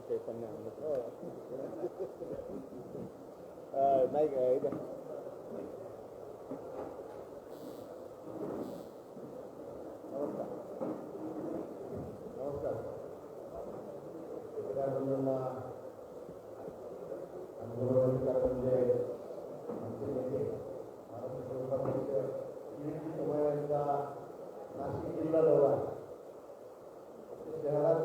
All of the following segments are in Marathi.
नाही काय नमस्कार बंधूंना म्हणजे आमचे नेते महाराष्ट्र यांचा नाशिक जिल्हा दौरा शहरात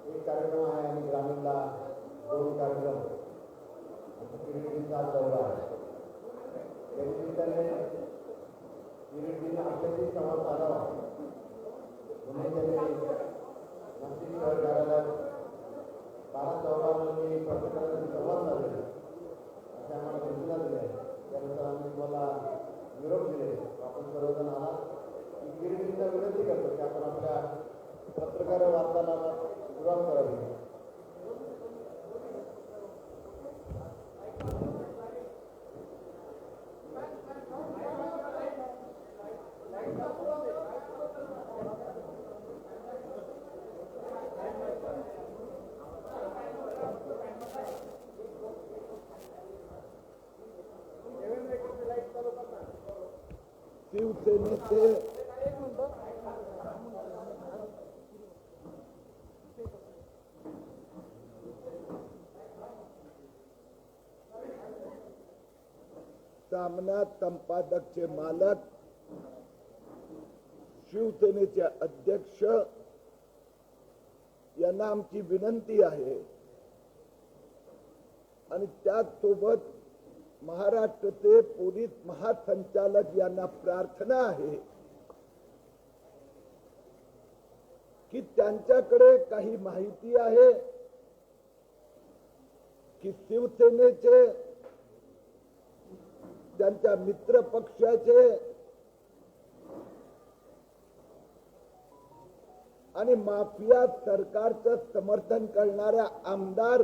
एक कार्यक्रम आहे आणि ग्रामीणला 2 कार्यक्रम किरीटचा दौरा आहे. या निमित्ताने किरीटने आपल्याशी संवाद साधावा म्हणून त्यांनी नाशिक शहर कार्यालयात 12-14 पत्रकारांशी संवाद साधले असे आम्हाला सूचना दिल्या. त्यानुसार आम्ही तुम्हाला निरोप दिले. आपण सर्वजण आहात किरीटचा विनंती करतो की आपण आपल्या पत्रकार वार्तालाला सुरुवात करावी. शिवसेनेचे सामना संपादकचे मालक शिवसेनेचे अध्यक्ष यांना आमची विनंती आहे आणि त्याचसोबत महाराष्ट्राचे पोलीस महासंचालक यांना प्रार्थना आहे की त्यांच्याकडे काही माहिती आहे की शिवसेनेचे त्यांच्या मित्र पक्षाचे आणि माफिया सरकारचं समर्थन करणाऱ्या आमदार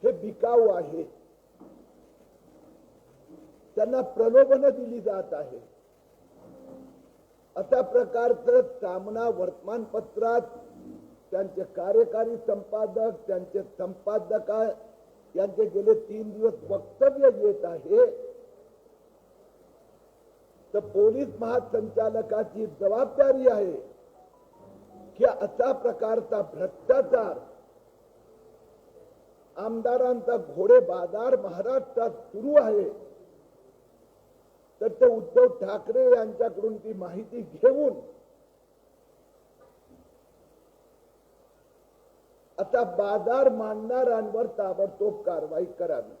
हे बिकाऊ आहे. त्यांना प्रलोभन दिली जात आहे. अशा प्रकारचं सामना वर्तमानपत्रात त्यांचे कार्यकारी संपादक त्यांचे संपादक यांचे गेले 3 दिवस वक्तव्य येत आहे. तर पोलीस महासंचालकाची जबाबदारी आहे की अशा प्रकारचा भ्रष्टाचार आमदारांचा घोडे बाजार महाराष्ट्रात सुरू आहे. तर ते उद्धव ठाकरे यांच्याकडून ती माहिती घेऊन आता बाजार मांडणाऱ्यांवर ताबडतोब कारवाई करावी.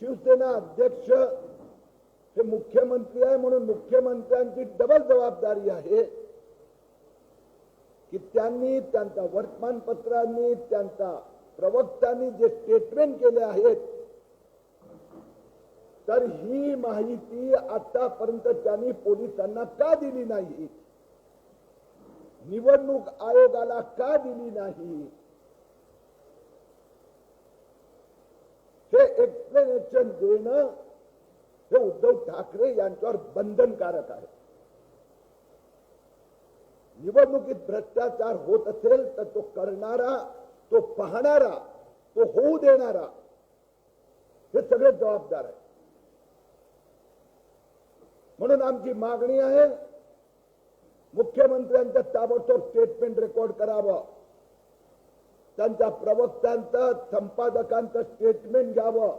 शिवसेना अध्यक्ष हे मुख्यमंत्री आहे म्हणून मुख्यमंत्र्यांची डबल जबाबदारी आहे की त्यांनी त्यांच्या वर्तमानपत्रांनी त्यांच्या प्रवक्त्यांनी जे स्टेटमेंट केले आहेत तर ही माहिती आतापर्यंत त्यांनी पोलिसांना का दिली नाही, निवडणूक आयोगाला का दिली नाही, हे एक्सप्लेनेशन देणं हे उद्धव ठाकरे यांच्यावर बंधनकारक आहे. निवडणुकीत भ्रष्टाचार होत असेल तर तो करणारा, तो पाहणारा, तो होऊ देणारा हे सगळे जबाबदार आहे. म्हणून आमची मागणी आहे मुख्यमंत्र्यांचं ताबडतोब स्टेटमेंट रेकॉर्ड करावं, त्यांच्या प्रवक्त्यांचं संपादकांचं स्टेटमेंट घ्यावं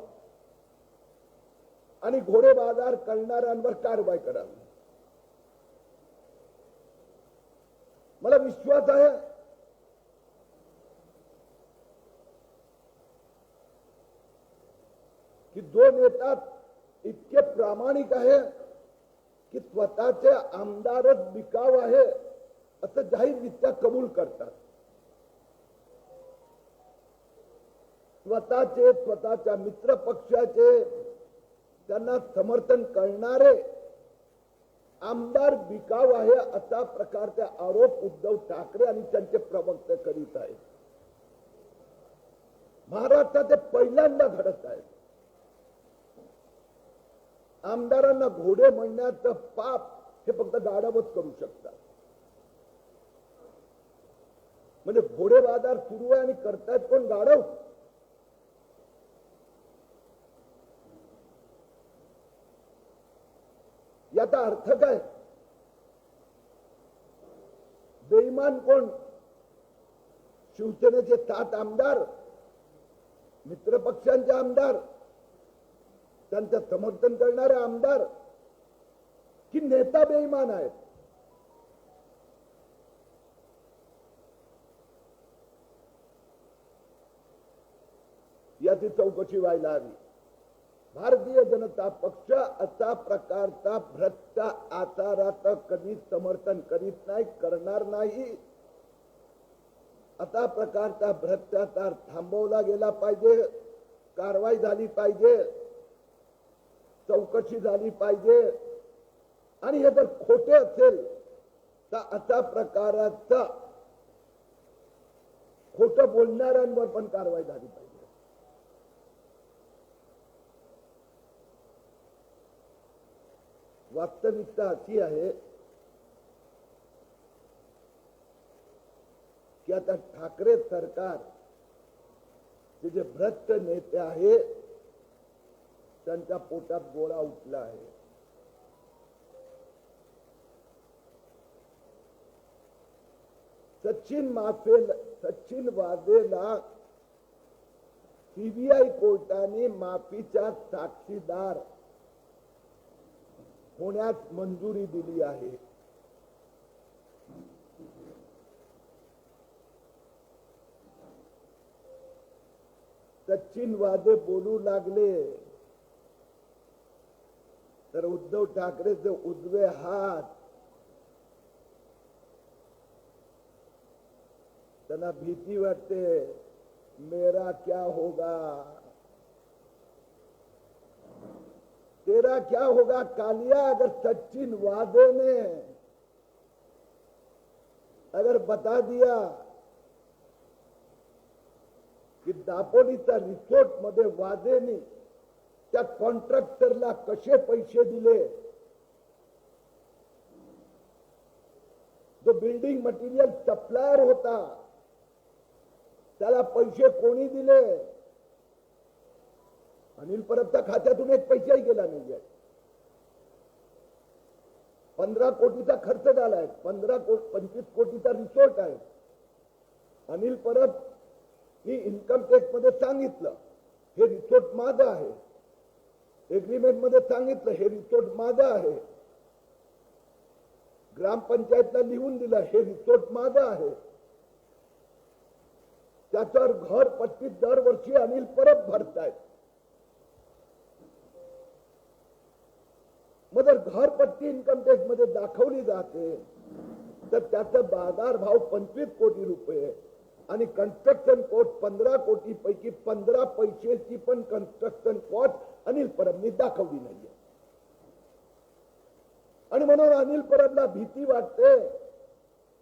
आणि घोडे बाजार करणाऱ्यांवर कारवाई करावी. मला विश्वास आहे की जो नेता इतके प्रामाणिक आहे की स्वतःचे आमदारच बिकाव आहे असं जाहीररित्या कबूल करतात, स्वतःच्या मित्र पक्षाचे त्यांना समर्थन करणारे आमदार बिकाव आहे अशा प्रकारचे आरोप उद्धव ठाकरे आणि त्यांचे प्रवक्ते करीत आहेत. महाराष्ट्रात पहिल्यांदा घडत आहे. आमदारांना घोडे म्हणण्याचं पाप हे फक्त गाढवच करू शकतात. म्हणजे घोडे बाजार सुरू आहे आणि करतायत कोण? गाढव. याचा अर्थ काय? बेईमान कोण? शिवसेनेचे 7 आमदार, मित्रपक्षांचे आमदार, त्यांचं समर्थन करणारे आमदार, की नेता बेईमान आहेत? याची चौकशी व्हायला हवी. भारतीय जनता पक्ष असा प्रकारचा भ्रष्ट आचाराचं कधीच समर्थन करीत नाही, करणार नाही. असा प्रकारचा भ्रष्टाचार थांबवला गेला पाहिजे, कारवाई झाली पाहिजे, चौकशी झाली पाहिजे. आणि हे जर खोटे असेल तर अशा प्रकाराचा खोटं बोलणाऱ्यांवर पण कारवाई झाली पाहिजे. वास्तविकता अशी आहे की आता ठाकरे सरकार जे भ्रष्ट नेते आहे त्यांच्या पोटात गोळा उठला आहे. सचिन वाझेला सीबीआय कोर्टाने माफीचा साक्षीदार होण्यास मंजुरी दिली आहे. सचिन वाझे बोलू लागले तर उद्धव ठाकरेचे उजवे हात त्यांना भीती वाटते. मेरा क्या होगा, तेरा क्या होगा कालिया. अगर सचिन वाझे ने अगर बता दिया की दापोलीच्या रिसोर्ट मध्ये वाझेने त्या कॉन्ट्रॅक्टरला कसे पैसे दिले, जो बिल्डिंग मटेरियल सप्लायर होता त्याला पैसे कोणी दिले, अनिल परबच्या खात्यातून एक पैसाही गेला नाहीये. 15 कोटीचा खर्च झालाय, 25 कोटीचा रिसोर्ट आहे. अनिल परब ही इन्कम टॅक्स मध्ये सांगितलं हे रिसोर्ट माझं आहे, एग्रीमेंट मध्ये सांगितलं हे रिसोर्ट माझं आहे, ग्रामपंचायतला लिहून दिलं हे रिसोर्ट माझं आहे. त्याच्यावर घरपट्टी दरवर्षी अनिल परब भरतायत. मग जर घरपट्टी इन्कम टॅक्स मध्ये दाखवली जाते तर त्याचा बाजार भाव 25 कोटी रुपये आणि कन्स्ट्रक्शन कॉस्ट 15 कोटी पैकी 15 पैशाची पण कन्स्ट्रक्शन कॉस्ट अनिल परबनी दाखवली नाहीये. आणि म्हणून अनिल परबला भीती वाटते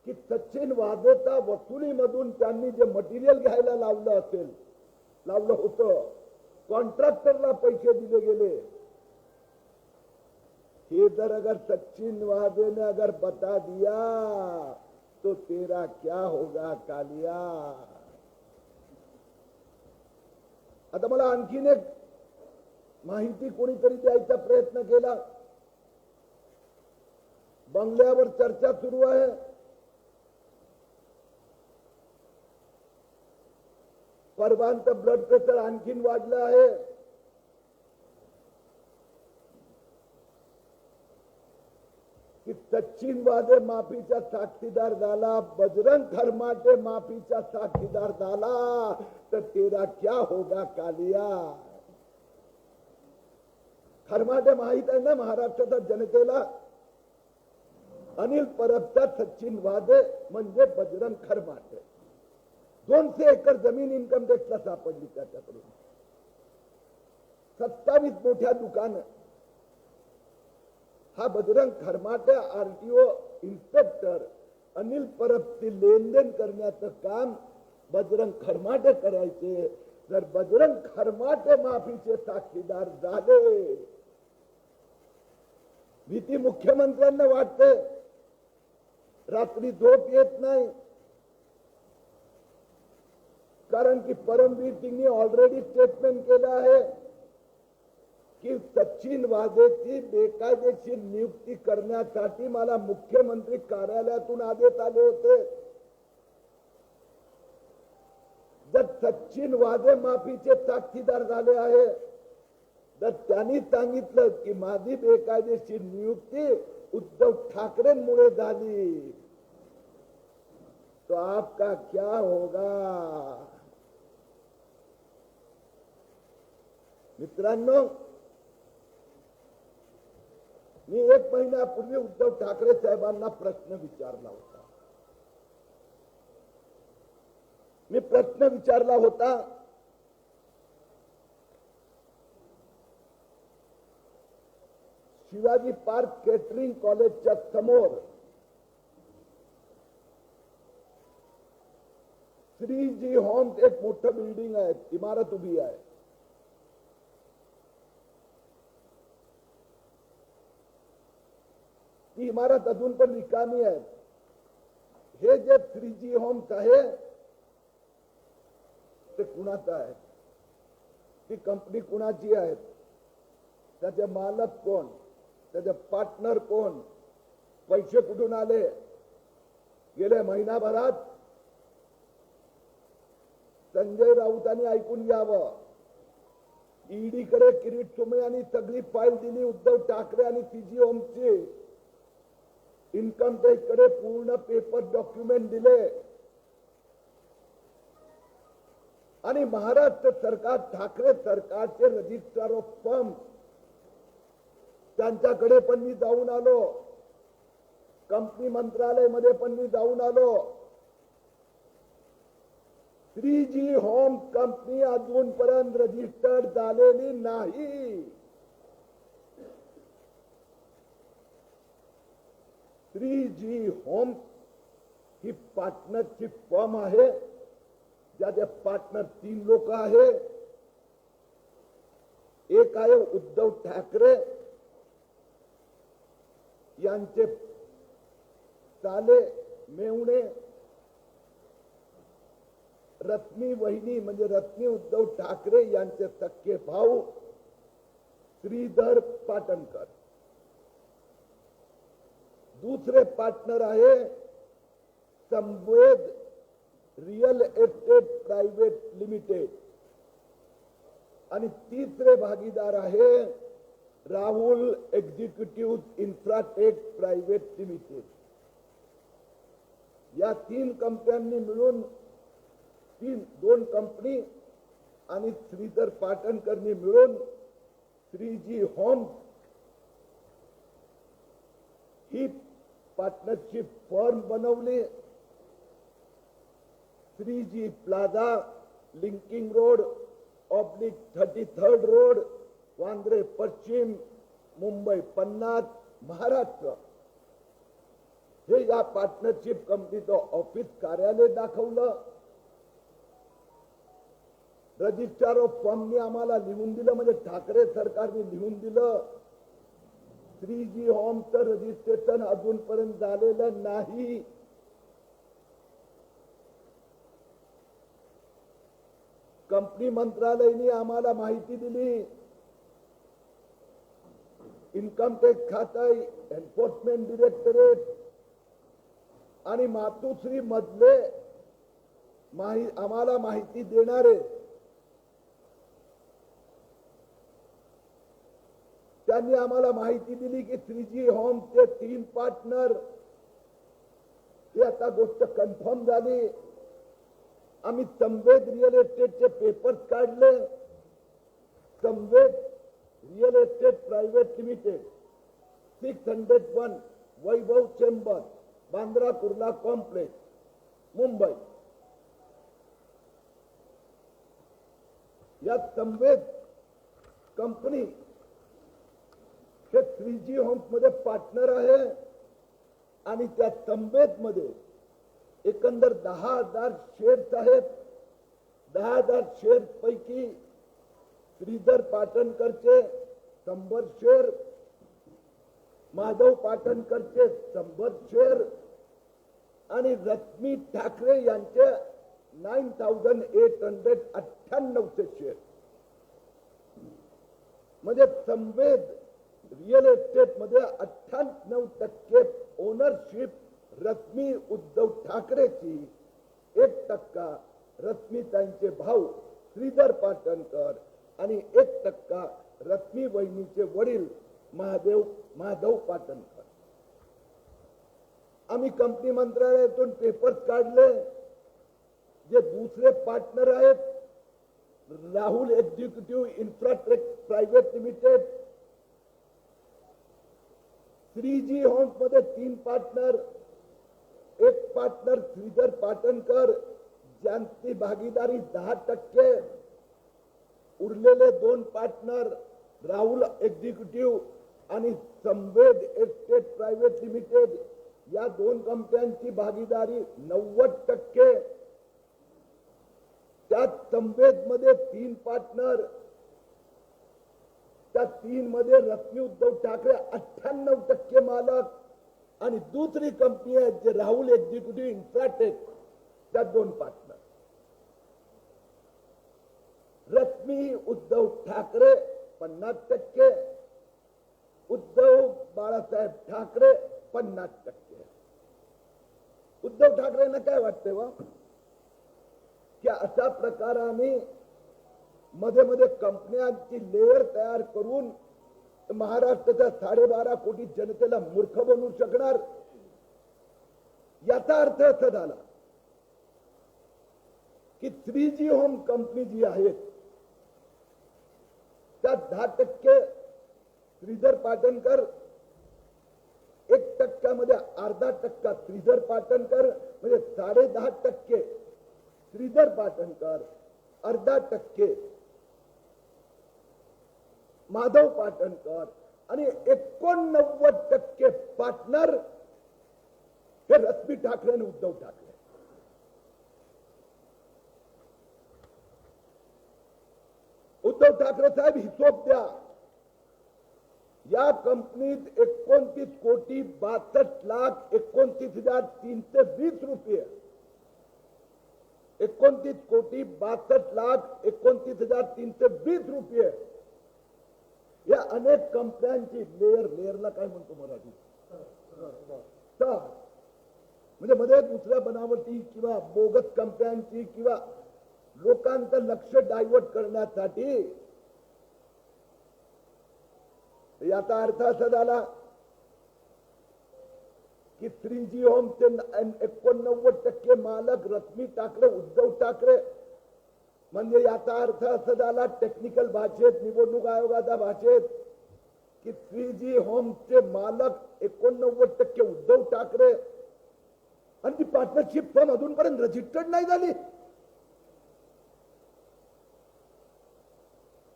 की सचिन वाझेचा वसुलीमधून त्यांनी जे मटेरियल घ्यायला लावलं होतं, कॉन्ट्रॅक्टरला पैसे दिले गेले, ये दर अगर सचिन वाझे ने अगर बता दिया तो तेरा क्या होगा कालिया. आता मला आणखीन एक माहिती कोणीतरी द्यायचा प्रयत्न केला. बंगल्यावर चर्चा सुरू आहे. परवांचं ब्लड प्रेशर आणखीन वाढलं आहे. की सचिन वाझे माफीचा साक्षीदार झाला, बजरंग खरमाटे माफीचा साक्षीदार झाला तर तेरा क्या होगा कालिया. खरमाटे माहित आहे ना महाराष्ट्राच्या जनतेला. अनिल परबचा सचिन वाझे म्हणजे बजरंग खरमाटे. 200 एकर जमीन इन्कम टॅक्सला सापडली त्याच्याकडून. 27 मोठ्या दुकानं. हा बजरंग खरमाटे आरटीओ इन्स्पेक्टर अनिल परबची लेनदेन करण्याचं काम बजरंग खरमाटे करायचे. जर बजरंग खरमाटे माफीचे साक्षीदार झाले भीती मुख्यमंत्र्यांना वाटते, रात्री झोप येत नाही, कारण की परमवीर सिंगनी ऑलरेडी स्टेटमेंट केलं आहे की सचिन वाझेची बेकायदेशीर नियुक्ती करण्यासाठी मला मुख्यमंत्री कार्यालयातून आदेश आले होते. जर सचिन वाझे माफीचे साक्षीदार झाले आहे, तर त्यांनी सांगितलं की माझी बेकायदेशीर नियुक्ती उद्धव ठाकरेंमुळे झाली, तो आपका क्या होगा. मित्रांनो, मी 1 महिन्यापूर्वी उद्धव ठाकरे साहेबांना प्रश्न विचारला होता. मी प्रश्न विचारला होता, शिवाजी पार्क केटरिंग कॉलेजच्या समोर श्रीजी होम्स एक मोठं बिल्डिंग आहे, इमारत उभी आहे. ती इमारत अजून पण रिकामी आहे. हे जे श्रीजी होम्स आहे ते कुणाचं आहे, ती कंपनी कुणाची आहे, त्याचे मालक कोण, त्याचे पार्टनर कोण, पैसे कुठून आले. गेल्या महिनाभरात संजय राऊतांनी ऐकून घ्यावं, ईडी कडे किरीट सोमय्या यांनी सगळी फाईल दिली उद्धव ठाकरे आणि सीजी होम्सची. इन्कम टॅक्स कडे पूर्ण पेपर डॉक्युमेंट दिले आणि महाराष्ट्र सरकार, ठाकरे सरकारचे रजिस्ट्रार ऑफ फर्म त्यांच्याकडे पण मी जाऊन आलो, कंपनी मंत्रालयामध्ये पण मी जाऊन आलो. श्रीजी होम कंपनी अजूनपर्यंत रजिस्टर्ड झालेली नाही. श्रीजी होम ही पार्टनरशिप फर्म आहे, ज्याचे पार्टनर 3 लोक आहे. एक आहे उद्धव ठाकरे यांचे साले मेवणे, रश्मी वहिनी म्हणजे रश्मी उद्धव ठाकरे यांचे सख्खे भाऊ श्रीधर पाटणकर. दूसरे पार्टनर आहे संवेद रियल एस्टेट प्राइवेट लिमिटेड आणि तिसरे भागीदार आहे Rahul executive Infratech private limited. या 3 कंपन्यांनी मिळून 2 कंपनी आणि श्रीधर पाटणकरनी मिळून श्रीजी होम्स ही पार्टनरशिप फर्म बनवली. Shreeji plaza, linking road, oblique 33rd road, Vandre पश्चिम, मुंबई 50, महाराष्ट्र. हे या पार्टनरशिप कंपनीचं ऑफिस कार्यालय दाखवलं. रजिस्ट्रार ऑफ फर्मनी आम्हाला लिहून दिलं, म्हणजे ठाकरे सरकारने लिहून दिलं, श्रीजी होमचं रजिस्ट्रेशन अजूनपर्यंत झालेलं नाही. कंपनी मंत्रालयाने आम्हाला माहिती दिली, इन्कम टॅक्स खातं, एन्फोर्समेंट डिरेक्टरेट आणि मातोश्री मधले आम्हाला माहिती देणारे त्यांनी आम्हाला माहिती दिली की श्रीजी होम्सचे 3 पार्टनर, ही आता गोष्ट कन्फर्म झाली. आम्ही संवेद रिअल एस्टेटचे पेपर्स काढले. संवेद रिअल एस्टेट प्राइवेट लिमिटेड 601 वैभव चेंबर, बांद्रा कुर्ला कॉम्प्लेक्स, मुंबई. या संवेद कंपनी हे श्रीजी होम्स मध्ये पार्टनर आहे आणि त्या संवेद मध्ये एकंदर 10,000 शेअर्स आहेत. 10,000 शेअर्स पैकी श्रीधर पाटणकरचे 100 शेअर, माधव पाटणकरचे 100 शेअर आणि रश्मी ठाकरे यांचे 9,898 शेअर. म्हणजे संवेद रिअल एस्टेट मध्ये 98% ओनरशिप रश्मी उद्धव ठाकरेची, 1% रश्मीताईंचे भाऊ श्रीधर पाटणकर आणि 1% रश्मी वहिनीचे वडील माधव पाटणकर. आम्ही कंपनी मंत्रालयातून पेपर्स काढले. जे दुसरे पार्टनर आहेत Rahul executive infratech private limited, 3G homes मध्ये 3 पार्टनर, 1 पार्टनर श्रीधर पाटणकर ज्यांची भागीदारी 10%, उरलेले 2 पार्टनर राहुल एक्झिक्युटिव्ह आणि संवेद एस्टेट प्रायव्हेट लिमिटेड या 2 कंपन्यांची भागीदारी 90%. त्यात संवेद मध्ये 3 पार्टनर, त्या 3 मध्ये रश्मी उद्धव ठाकरे 98% मालक आणि दुसरी कंपनी आहे जे राहुल एक्झिक्युटिव्ह इन्फ्राटेक, त्या 2 पार्टनर. रश्मी उद्धव ठाकरे 50%, उद्धव बाळासाहेब ठाकरे 50%. उद्धव ठाकरेंना काय वाटतंय वा की अशा प्रकाराने मध्ये मध्ये कंपन्यांची लेअर तयार करून महाराष्ट्राच्या 12.5 कोटी जनतेला मूर्ख बनवू शकणार. याचा अर्थ असा झाला की 3G होम कंपनी जी आहे त्यात 10% श्रीधर पाटणकर, 1% मध्ये अर्धा टक्का श्रीधर पाटणकर, म्हणजे 10.5% श्रीधर पाटणकर, अर्धा टक्के माधव पाटणकर आणि 89% पार्टनर हे रश्मी ठाकरे आणि उद्धव ठाकरे. उद्धव ठाकरे साहेब हिशोब द्या. या कंपनीत 29,62,29,320 रुपये, 29,62,29,320 रुपये या अनेक कंपन्यांची लेअरला काय म्हणतो मराठी, म्हणजे मध्ये दुसऱ्या बनावटी किंवा बोगस कंपन्यांची किंवा लोकांचं लक्ष डायव्हर्ट करण्यासाठी. याचा अर्थ असा झाला की 3G होमचे 89% मालक रश्मी ठाकरे उद्धव ठाकरे. म्हणजे याचा अर्थ असा झाला टेक्निकल भाषेत, निवडणूक आयोगाच्या भाषेत, की 3G होमचे मालक 89% उद्धव ठाकरे आणि ती पार्टनरशिप फर्म अजूनपर्यंत रजिस्टर्ड नाही झाली.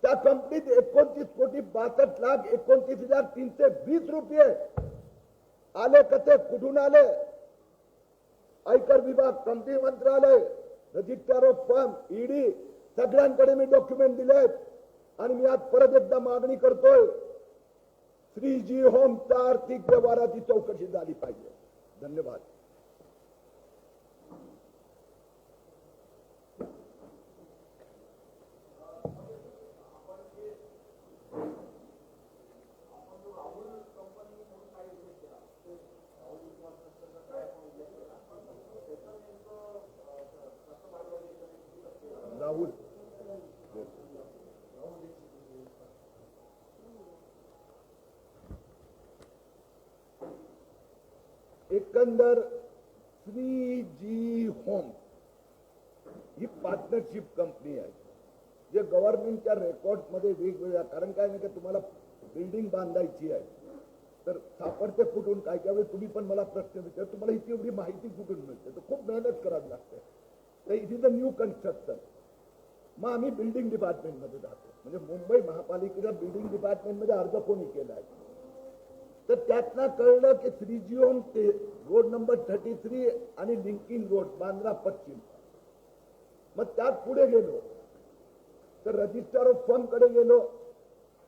त्या कंपनीत 29,62,29,320 रुपये आले. कसे, कुठून आले? आयकर विभाग, कंपनी मंत्रालय, रजिस्ट्रार ऑफ फर्म, ईडी, सगळ्यांकडे मी डॉक्युमेंट दिलेत. आणि मी आज परत एकदा मागणी करतोय, 3G होमच्या आर्थिक व्यवहाराची चौकशी झाली पाहिजे. धन्यवाद. राहुल एकंदर 3G होम ही पार्टनरशिप कंपनी आहे जे गव्हर्नमेंटच्या रेकॉर्ड मध्ये वेगवेगळ्या, कारण काय नाही का तुम्हाला बिल्डिंग बांधायची आहे तर सापडते कुठून, काय काय वेळी तुम्ही पण मला प्रश्न विचार, तुम्हाला इतकी एवढी माहिती कुठून मिळते, तर खूप मेहनत करावी लागते. तर it is a new construction. मग आम्ही बिल्डिंग डिपार्टमेंटमध्ये जातो, म्हणजे मुंबई महापालिकेच्या बिल्डिंग डिपार्टमेंटमध्ये अर्ज कोणी केला आहे. तर त्यातनं कळलं की 3G होम ते रोड नंबर 33 आणि लिंकिंग रोड बांद्रा पश्चिम. मग त्यात पुढे गेलो तर रजिस्ट्रार ऑफ फर्म कडे गेलो.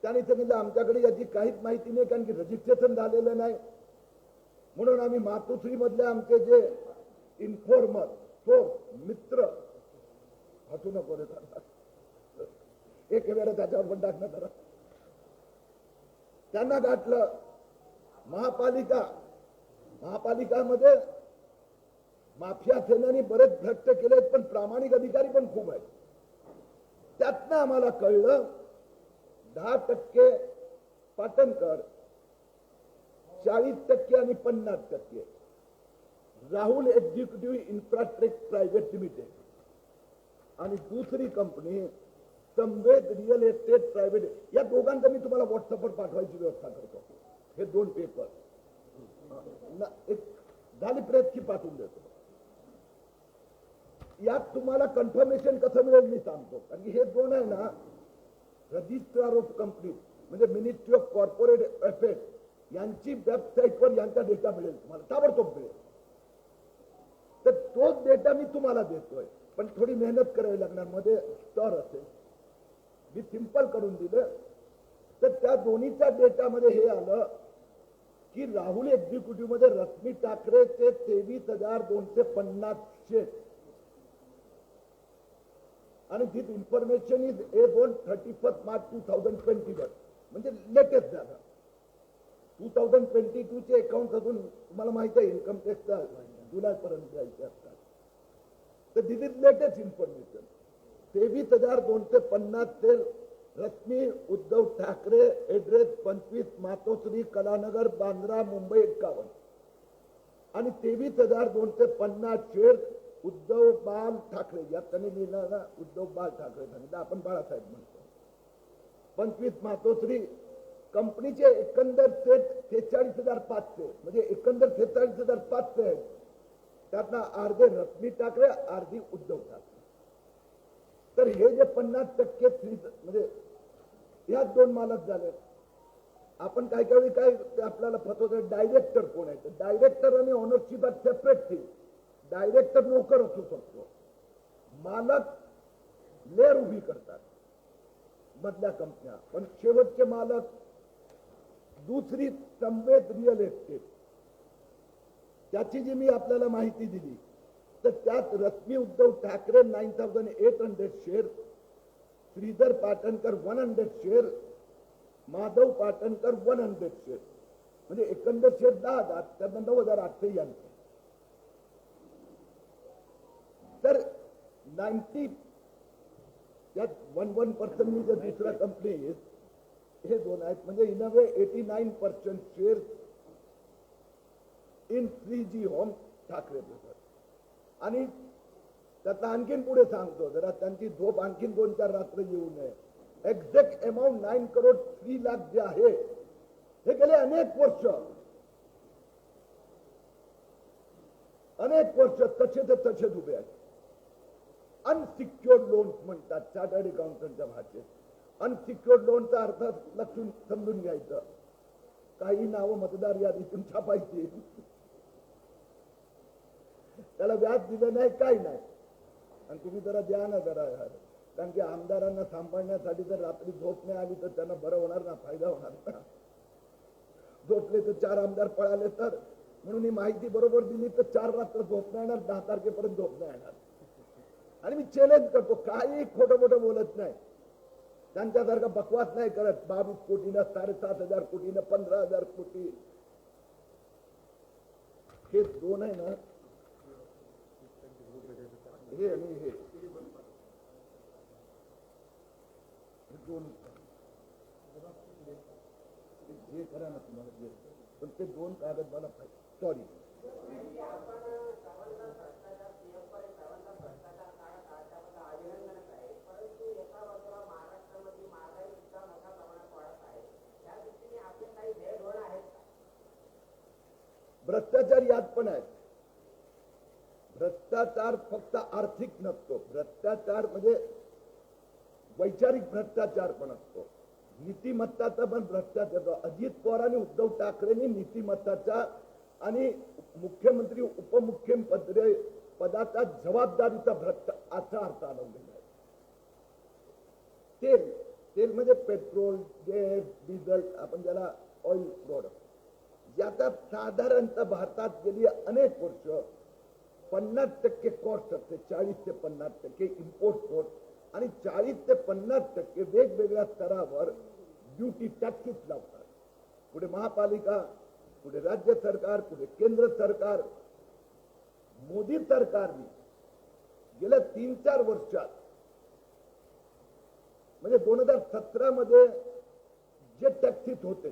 त्याने सांगितलं आमच्याकडे याची काहीच माहिती नाही, कारण की रजिस्ट्रेशन झालेलं नाही. म्हणून आम्ही मातोश्री मधले आमचे जे इन्फॉर्मर मित्र, हसू नको रे दादा, एक वेळा त्याच्यावर पण टाकण्यात आला, त्यांना गाठलं. महापालिकामध्ये माफिया सेनानी बरेच भ्रष्ट केले, पण प्रामाणिक अधिकारी पण खूप आहेत. त्यातनं आम्हाला कळलं 10% पाटणकर, 40% आणि 50% Rahul executive infrastructure private limited आणि दुसरी कंपनी संवेद रिअल एस्टेट प्रायव्हेट, या दोघांचा मी तुम्हाला व्हॉट्सअपवर पाठवायची व्यवस्था करतो. हे 2 पेपर एक झाली प्रेसची पाठवून देतो. यात तुम्हाला कन्फर्मेशन कसं मिळेल मी सांगतो. कारण की हे 2 आहे ना, रजिस्ट्रार ऑफ कंपनी म्हणजे मिनिस्ट्री ऑफ कॉर्पोरेट अफेअर्स यांची वेबसाईटवर यांचा डेटा मिळेल तुम्हाला, ताबडतोब मिळेल. तर तोच डेटा मी तुम्हाला देतोय, पण थोडी मेहनत करावी लागणार. मध्ये स्तर असेल, मी सिंपल करून दिलं. तर त्या दोन्हीच्या डेटामध्ये हे आलं की राहुल एक्झिक्युटिव्ह मध्ये रश्मी ठाकरेचे 23,250 शेअर, आणि this information is as on 31 March 2021, म्हणजे लेटेस्ट झालं. 2022 चे अकाउंट अजून तुम्हाला माहिती आहे इन्कम टॅक्सचा जुलैपर्यंत द्यायचे असतात. तर दिस इज लेटेस्ट इन्फॉर्मेशन. 23,250 सेल रश्मी उद्धव ठाकरे, एड्रेस 25 मातोश्री कलानगर बांद्रा मुंबई 51, आणि 23,250 शेअर उद्धव बाल ठाकरे, यात त्यांनी लिहिलं ना उद्धव बाल ठाकरे सांगितलं, आपण बाळासाहेब म्हणतो. 25 मातोश्री कंपनीचे एकंदर सेट 46,500, म्हणजे एकंदर 46,500 आहेत. त्यातनं अर्धे रश्मी ठाकरे, अर्धी उद्धव ठाकरे. तर हे जे 50% म्हणजे ह्याच 2 मालक झाले. आपण काय आपल्याला फसवतो, डायरेक्टर कोण आहे. डायरेक्टर आणि ओनरशिप सेपरेट थिंग. डायरेक्टर नोकर असू शकतो, मालक लेअर उभी करतात मधल्या कंपन्या, पण शेवटचे मालक दुसरी संवेद रिअल एस्टेट. त्याची जी मी आपल्याला माहिती दिली, तर त्यात Rashmi Uddhav Thackeray 9,800 share, Shridhar Patankar 100 share, Madhav Patankar 100 share, म्हणजे एकंदर शेअर 10,000, त्यांना 9,800 यांचे. तर 90 यात 1% मी जर दुसऱ्या कंपनी हे 2 आहेत, म्हणजे in a way 89% share in 3G home Thackeray brothers. आणि त्यात आणखीन पुढे सांगतो, जरा त्यांची झोप आणखीन 2-4 रात्र येऊ नये. एक्झॅक्ट अमाऊंट 9 करोड 3 लाख जे आहे, हे गेले अनेक वर्ष तसेच उभे आहेत. अनसिक्युअर्ड लोन्स म्हणतात चार्टर्ड अकाउंटंटच्या भाषेत. अनसिक्युअर्ड लोनचा अर्थ लक्षून समजून घ्यायचं. काही नावं मतदार यादीतून छापायची, त्याला व्याज दिलं नाही, काही नाही, आणि तुम्ही जरा द्या ना जरा यार. कारण की आमदारांना सांभाळण्यासाठी जर रात्री झोप नाही आली तर त्यांना बरं होणार ना, फायदा होणार ना. झोपले तर 4 आमदार पळाले तर, म्हणून ही माहिती बरोबर दिली तर 4 रात्र झोप नाही येणार, 10 तारखेपर्यंत झोप नाही येणार. आणि मी चॅलेंज करतो, काही खोटं बोलत नाही, त्यांच्यासारखा बकवास नाही करत. 22 कोटीनं 7,500 कोटीनं 15,000 कोटी, हे 2 आहे ना, हे आणि हे 2 जे करा ना तुम्हाला, पण ते 2 कागद मला पाहिजे. सॉरी, भ्रष्टाचार यात पण आहेत. भ्रष्टाचार फक्त आर्थिक नसतो, भ्रष्टाचार म्हणजे वैचारिक भ्रष्टाचार पण असतो, नीतिमत्ताचा पण भ्रष्टाचार. अजित पवार आणि उद्धव ठाकरेंनी नीतिमत्ताचा आणि मुख्यमंत्री उपमुख्यमंत्री पदाचा जबाबदारीचा भ्रष्ट असा अर्थ आणवलेला आहे. तेल तेल म्हणजे पेट्रोल, गॅस, डिझेल, आपण ज्याला ऑइल प्रोडक्ट, याचा साधारणतः भारतात गेली अनेक वर्ष 50% कॉस्ट असते, 40 ते 50% इम्पोर्ट कॉस्ट आणि 40 ते 50% वेगवेगळ्या स्तरावर ड्युटी टॅक्सेस लावतात. पुढे महापालिका, पुढे राज्य सरकार, पुढे केंद्र सरकार. मोदी सरकारने गेल्या 3-4 वर्षात म्हणजे 2017 मध्ये जे टॅक्सेस होते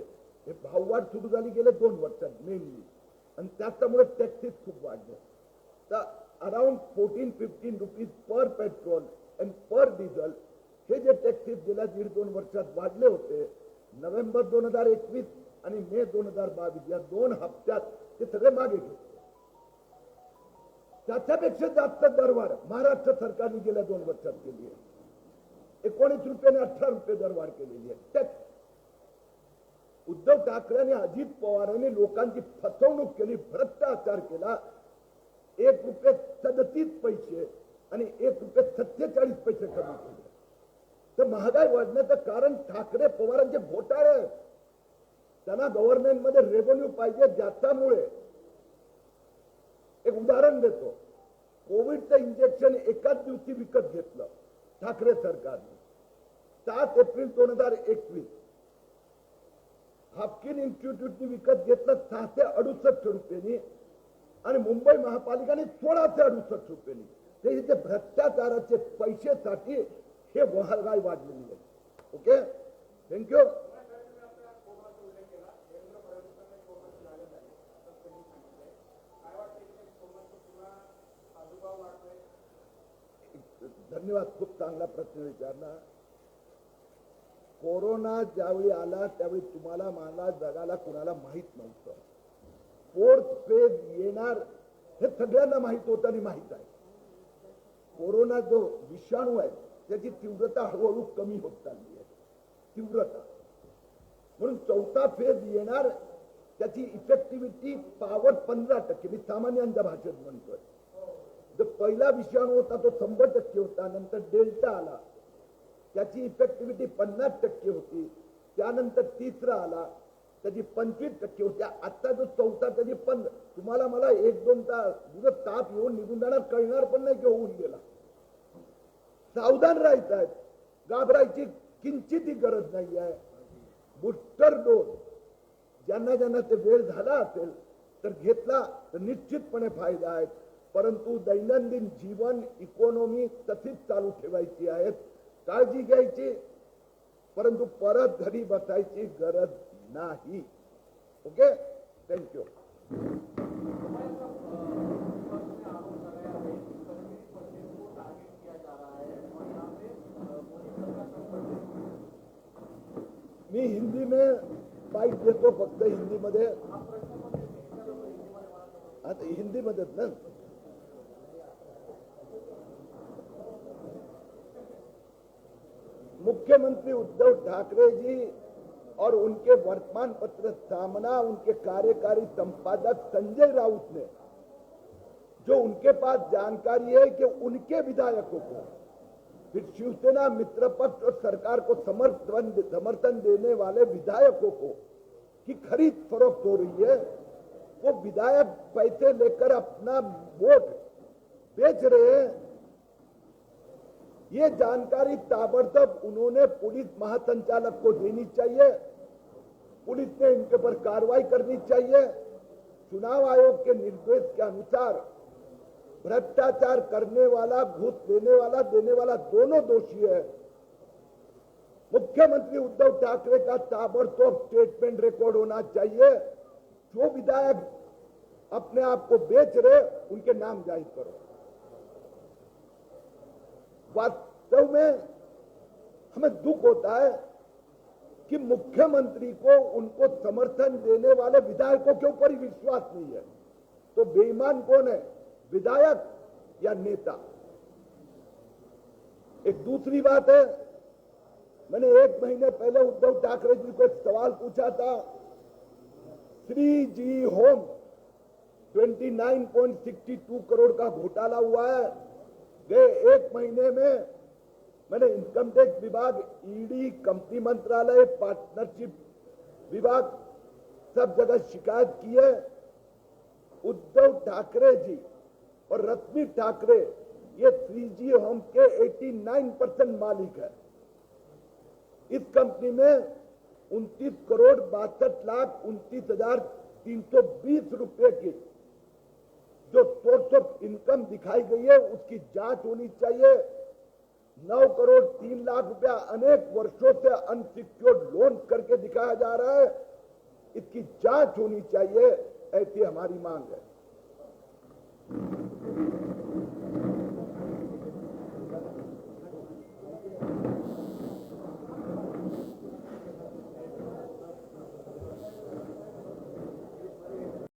हे भाववाढ सुरू झाली गेले 2 वर्षात मेनली, आणि त्याच्यामुळे टॅक्सेस खूप वाढले. तर around 14-15 rupees per petrol and per diesel हे जे टॅक्सेस गेल्या 1.5-2 वर्षात वाढले होते, नोव्हेंबर 2021 आणि मे 2022 या 2 हप्त्यात ते सगळे मागे घेतले. त्याच्यापेक्षा जास्त दरवाढ महाराष्ट्र सरकारने गेल्या 2 वर्षात केली आहे. 19 रुपयाने 18 रुपये दरवाढ केलेली आहे. टॅक्स उद्धव ठाकरे आणि अजित पवारांनी लोकांची फसवणूक केली, भ्रष्टाचार केला. 1 रुपये 37 पैसे आणि 1 रुपये 47 पैसे कमी केले. तर महागाई वाढण्याचं कारण ठाकरे पवारांचे घोटाळे. त्यांना गव्हर्नमेंटमध्ये रेव्हेन्यू पाहिजे, ज्याच्यामुळे एक उदाहरण देतो. कोविडचं इंजेक्शन एकाच दिवशी विकत घेतलं ठाकरे सरकारने. 7 एप्रिल 2021 हाफकिन इन्स्टिट्यूटने विकत घेतलं 668 रुपयांनी आणि मुंबई महापालिकाने 1668 रुपयांनी. ते इथे भ्रष्टाचाराचे पैसेसाठी हे महागाई वाढलेली आहे. Okay, thank you. धन्यवाद, खूप चांगला प्रश्न विचारला. कोरोना ज्यावेळी आला त्यावेळी तुम्हाला, मला, जगाला कुणाला माहित नव्हतं 4th फेज येणार हे सगळ्यांना माहित होतं आणि माहित आहे. कोरोना जो विषाणू आहे त्याची तीव्रता हळूहळू कमी होत चालली आहे, तीव्रता. म्हणून 4था फेज येणार, त्याची इफेक्टिव्हिटी पॉवर 15%. मी सामान्यांच्या भाषेत म्हणतोय. जो पहिला विषाणू होता तो 100% होता, नंतर डेल्टा आला, त्याची इफेक्टिव्हिटी 50% होती, त्यानंतर तिसरा आला, त्याची 25% होती, आता जो 4था त्याची तुम्हाला मला 1-2 तास ताप येऊन निघून जाणार, कळणार पण नाही की होऊन गेला. सावधान राहायचं आहे, घाबरायची किंचितही गरज नाही आहे. बूस्टर डोस ज्यांना ज्यांना ते वेळ झाला असेल तर घेतला तर निश्चितपणे फायदा आहे. परंतु दैनंदिन जीवन, इकॉनॉमी तशीच चालू ठेवायची आहे, काळजी घ्यायची, परंतु परत घरी बसायची गरज नाही. Okay, thank you. मी हिंदी में बाईट देतो, फक्त हिंदी मध्ये. आता हिंदी मध्येच ना. मुख्यमंत्री उद्धव ठाकरे जी और उनके वर्तमान पत्र सामना, उनके कार्यकारी संपादक संजय राउत ने, जो उनके पास जानकारी है कि उनके विधायकों को, फिर शिवसेना मित्र पक्ष और सरकार को समर्थन देने वाले विधायकों को की खरीद फरोख्त हो रही है, वो विधायक पैसे लेकर अपना वोट बेच रहे हैं, ये जानकारी ताबड़तोड़ उन्होंने पुलिस महासंचालक को देनी चाहिए. पुलिस ने इनके पर कार्रवाई करनी चाहिए. चुनाव आयोग के निर्देश के अनुसार भ्रष्टाचार करने वाला, घूस देने वाला दोनों दोषी है. मुख्यमंत्री उद्धव ठाकरे का ताबड़तोड़ स्टेटमेंट रिकॉर्ड होना चाहिए. जो विधायक अपने आप को बेच रहे उनके नाम जाहिर करो. वास्तव में हमें दुख होता है कि मुख्यमंत्री को उनको समर्थन देने वाले विधायकों के ऊपर ही विश्वास नहीं है. तो बेईमान कौन है, विधायक या नेता? एक दूसरी बात है, मैंने 1 महीने पहले उद्धव ठाकरे जी को एक सवाल पूछा था. 3G होम 29.62 करोड़ का घोटाला हुआ है. गए 1 महीने में मैंने इनकम टैक्स विभाग, ईडी, कंपनी मंत्रालय, पार्टनरशिप विभाग सब जगह शिकायत की है। उद्धव ठाकरे जी और रश्मि ठाकरे ये 3G होम के 89% मालिक है। इस कंपनी में 29,62,29,320 रुपए की जो सोर्स ऑफ इनकम दिखाई गई है उसकी जांच होनी चाहिए। 9,03,00,000 रुपया अनेक वर्षों से अनसिक्योर्ड लोन करके दिखाया जा रहा है, इसकी जांच होनी चाहिए, ऐसी हमारी मांग है।